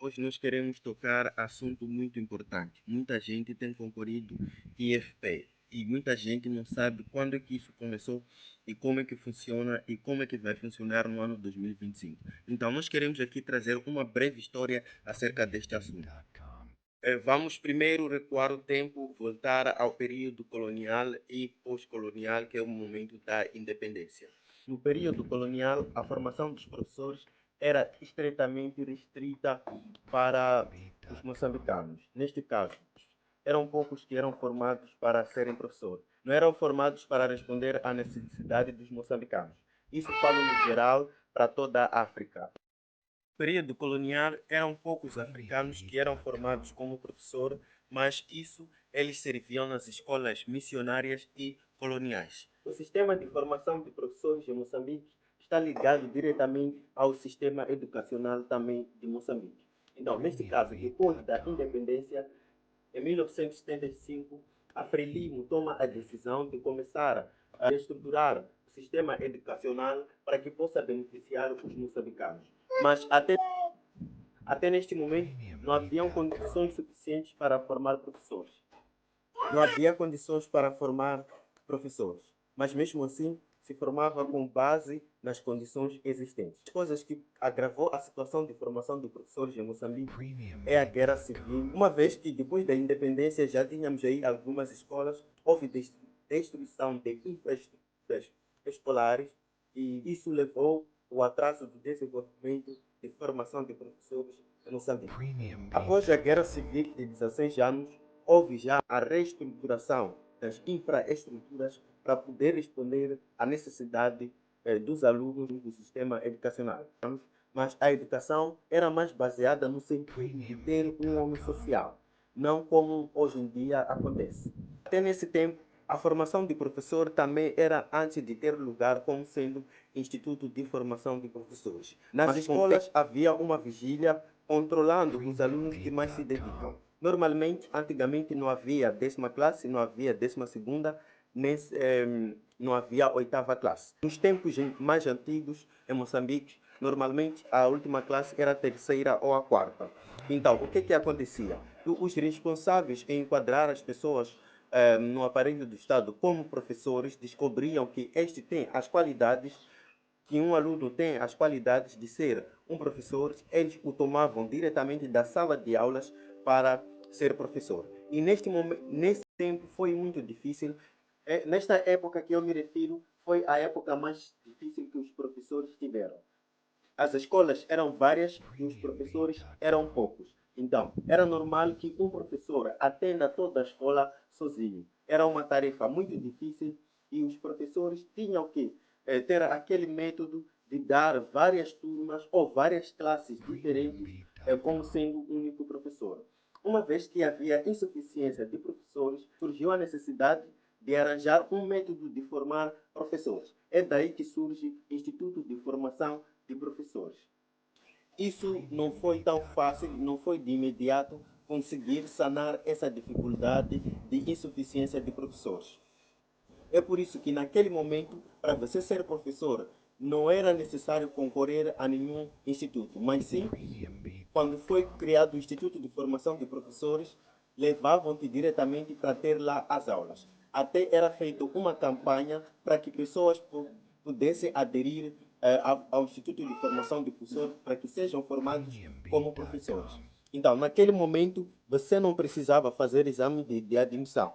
Hoje nós queremos tocar assunto muito importante. Muita gente tem concorrido IFP e muita gente não sabe quando é que isso começou e como é que funciona e como é que vai funcionar no ano 2025. Então nós queremos aqui trazer uma breve história acerca deste assunto. Vamos primeiro recuar o tempo, voltar ao período colonial e pós-colonial, que é o momento da independência. No período colonial, a formação dos professores era estritamente restrita para os moçambicanos. Neste caso, eram poucos que eram formados para serem professores. Não eram formados para responder à necessidade dos moçambicanos. Isso falo no geral para toda a África. No período colonial, eram poucos africanos que eram formados como professor, mas isso eles serviam nas escolas missionárias e coloniais. O sistema de formação de professores em Moçambique está ligado diretamente ao sistema educacional também de Moçambique. Então, neste caso, depois da independência, em 1975, a Frelimo toma a decisão de começar a estruturar o sistema educacional para que possa beneficiar os moçambicanos. Mas até neste momento não haviam condições suficientes para formar professores. Não havia condições para formar professores. Mas mesmo assim, se formava com base nas condições existentes. As coisas que agravou a situação de formação de professores em Moçambique é a guerra civil. Uma vez que depois da independência já tínhamos aí algumas escolas, houve destruição de infraestruturas escolares e isso levou ao atraso do desenvolvimento de formação de professores em Moçambique. Após a guerra civil de 16 anos, houve já a reestruturação das infraestruturas para poder responder à necessidade dos alunos do sistema educacional. Mas a educação era mais baseada no sentido de ter um homem social, não como hoje em dia acontece. Até nesse tempo, a formação de professor também era antes de ter lugar como sendo Instituto de Formação de Professores. Nas escolas havia uma vigília controlando os alunos que mais se dedicam. Normalmente, antigamente não havia 10ª classe, não havia 12ª, nem, não havia 8ª classe. Nos tempos mais antigos, em Moçambique, normalmente a última classe era a 3ª ou a 4ª. Então, o que acontecia? Os responsáveis em enquadrar as pessoas no aparelho do Estado como professores descobriam que este tem as qualidades, que um aluno tem as qualidades de ser um professor, eles o tomavam diretamente da sala de aulas para ser professor. E nesse tempo foi muito difícil. Nesta época que eu me refiro, foi a época mais difícil que os professores tiveram. As escolas eram várias e os professores eram poucos. Então, era normal que um professor atenda toda a escola sozinho. Era uma tarefa muito difícil e os professores tinham que ter aquele método de dar várias turmas ou várias classes diferentes como sendo um único professor. Uma vez que havia insuficiência de professores, surgiu a necessidade de arranjar um método de formar professores. É daí que surge o Instituto de Formação de Professores. Isso não foi tão fácil, não foi de imediato conseguir sanar essa dificuldade de insuficiência de professores. É por isso que naquele momento, para você ser professor, não era necessário concorrer a nenhum instituto, mas sim, quando foi criado o Instituto de Formação de Professores, levavam-te diretamente para ter lá as aulas. Até era feita uma campanha para que pessoas pudessem aderir ao Instituto de Formação de Professores para que sejam formados como professores. Então, naquele momento, você não precisava fazer exame de admissão.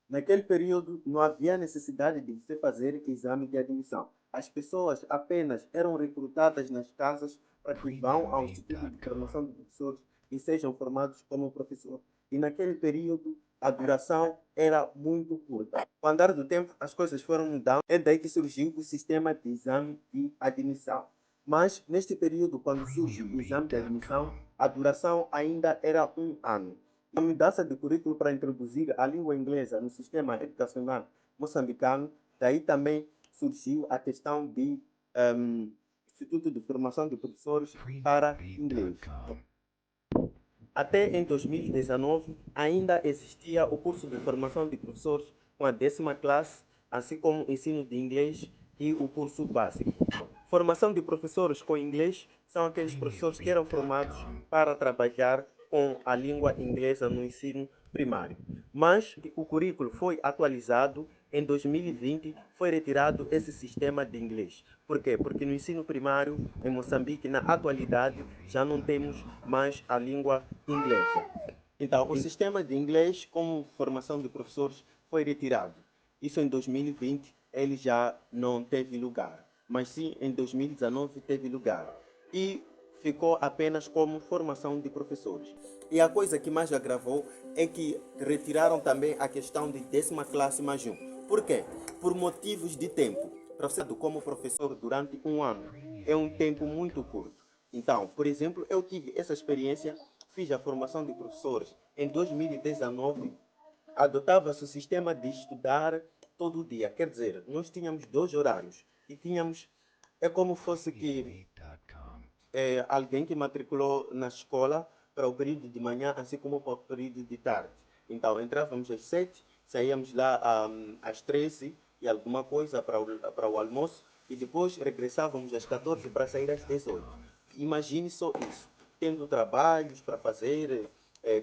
Naquele período, não havia necessidade de você fazer exame de admissão. As pessoas apenas eram recrutadas nas casas para que vão ao Instituto de Formação de Professores e sejam formados como professor. E naquele período, a duração era muito curta. Com o andar do tempo, as coisas foram mudando. É daí que surgiu o sistema de exame de admissão. Mas, neste período, quando surge o exame de admissão, a duração ainda era um ano. A mudança de currículo para introduzir a língua inglesa no sistema educacional moçambicano, daí também surgiu a questão de Instituto de Formação de Professores para inglês. Até em 2019, ainda existia o curso de formação de professores com a 10ª classe, assim como o ensino de inglês e o curso básico. Formação de professores com inglês são aqueles professores que eram formados para trabalhar com a língua inglesa no ensino primário. Mas o currículo foi atualizado em 2020, foi retirado esse sistema de inglês. Por quê? Porque no ensino primário, em Moçambique, na atualidade, já não temos mais a língua inglesa. Então, o sistema de inglês como formação de professores foi retirado. Isso em 2020 ele já não teve lugar, mas sim em 2019 teve lugar. E ficou apenas como formação de professores. E a coisa que mais agravou é que retiraram também a questão de 10ª classe mais um. Por quê? Por motivos de tempo. Para ser como professor durante um ano é um tempo muito curto. Então, por exemplo, eu tive essa experiência, fiz a formação de professores em 2019, adotava-se o sistema de estudar todo dia. Quer dizer, nós tínhamos 2 horários e tínhamos, é como fosse que alguém que matriculou na escola para o período de manhã, assim como para o período de tarde. Então, entrávamos às 7, saíamos lá às 13 e alguma coisa para o almoço e depois regressávamos às 14 para sair às 18. Imagine só isso, tendo trabalhos para fazer,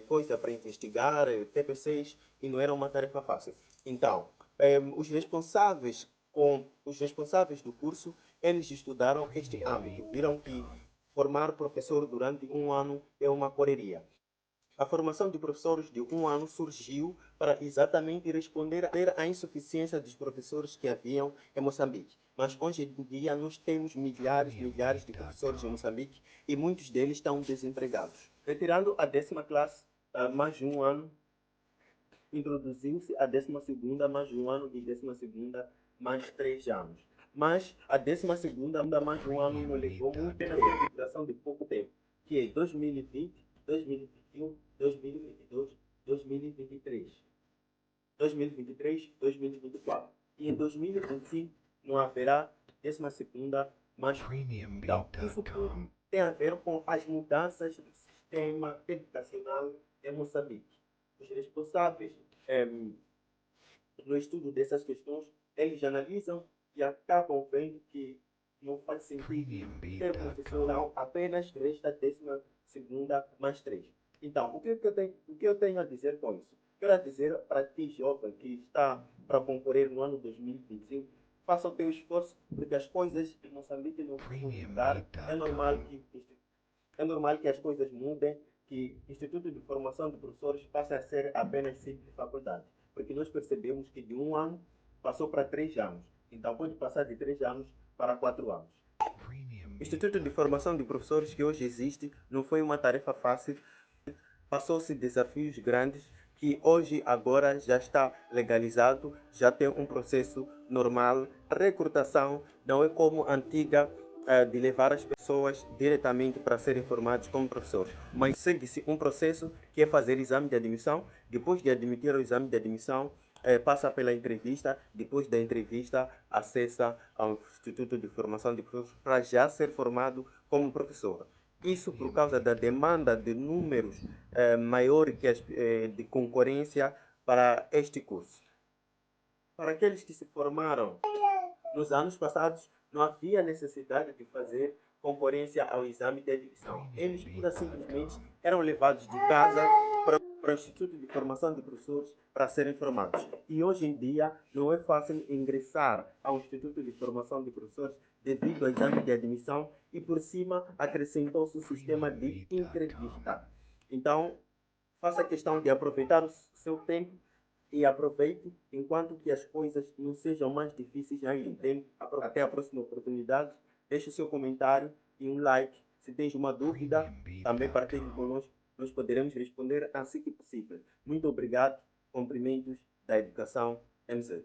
coisa para investigar, TPCs, e não era uma tarefa fácil. Então, os responsáveis do curso, eles estudaram este âmbito, viram que formar professor durante um ano é uma correria. A formação de professores de um ano surgiu para exatamente responder à insuficiência dos professores que haviam em Moçambique. Mas hoje em dia nós temos milhares de professores em Moçambique e muitos deles estão desempregados. Retirando a 10ª classe, mais um ano, introduziu-se a 12ª, mais um ano, e 12ª, mais 3 anos. Mas a 12ª, mais um ano, nos levou muito tempo, a duração de pouco tempo, que é 2020, 2021, 2022, 2023. 2023, 2024. E em 2025 não haverá 12ª, mais então, isso tudo tem a ver com as mudanças do sistema educacional em Moçambique. Os responsáveis no estudo dessas questões, eles analisam e acabam vendo que não faz sentido ter professor não, apenas resta 12ª mais 3. Então, o que eu tenho a dizer com isso? Quero dizer para ti, jovem, que está para concorrer no ano 2025, faça o teu esforço, porque as coisas em Moçambique não vão mudar. É normal que as coisas mudem, que o Instituto de Formação de Professores passe a ser apenas simples faculdade. Porque nós percebemos que de um ano passou para 3 anos. Então pode passar de 3 anos para 4 anos. O Instituto de Formação de Professores que hoje existe não foi uma tarefa fácil. Passou-se desafios grandes que hoje agora já está legalizado, já tem um processo normal. A recrutação não é como antiga de levar as pessoas diretamente para serem formados como professores, mas segue-se um processo que é fazer exame de admissão. Depois de admitir o exame de admissão, passa pela entrevista, depois da entrevista acessa ao Instituto de Formação de Professores para já ser formado como professor. Isso por causa da demanda de números maior que de concorrência para este curso. Para aqueles que se formaram nos anos passados, não havia necessidade de fazer concorrência ao exame de admissão. Eles, pura simplesmente, eram levados de casa para o Instituto de Formação de Professores para serem formados. E hoje em dia não é fácil ingressar ao Instituto de Formação de Professores devido ao exame de admissão e por cima acrescentou-se o sistema de entrevista. Então, faça questão de aproveitar o seu tempo e aproveite enquanto que as coisas não sejam mais difíceis ainda. Até a próxima oportunidade. Deixe o seu comentário e um like. Se tens uma dúvida, também partilhe conosco. Nós poderemos responder assim que possível. Muito obrigado. Cumprimentos da Educação MZ.